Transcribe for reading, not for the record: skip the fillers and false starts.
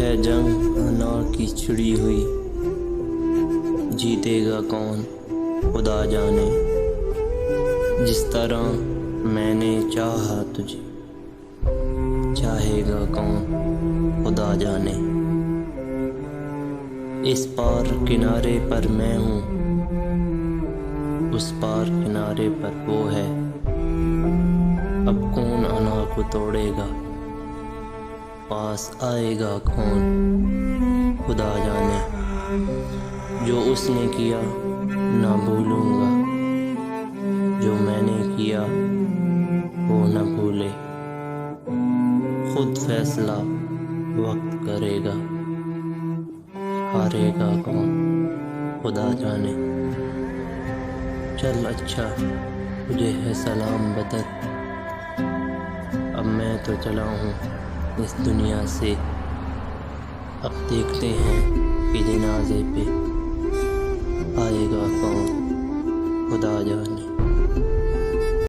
ہے جنگ انار کی چھڑی ہوئی، جیتے گا کون خدا جانے۔ جس طرح میں نے چاہا تجھے، چاہے گا کون خدا جانے۔ اس پار کنارے پر میں ہوں، اس پار کنارے پر وہ ہے۔ اب کون انا کو توڑے گا، پاس آئے گا کون خدا جانے۔ جو اس نے کیا نہ بھولوں گا، جو میں نے کیا وہ نہ بھولے۔ خود فیصلہ وقت کرے گا، ہارے گا کون خدا جانے۔ چل اچھا تجھے ہے سلام بدر، اب میں تو چلا ہوں اس دنیا سے۔ اب دیکھتے ہیں کہ جنازے پہ آئے گا کون خدا جانے۔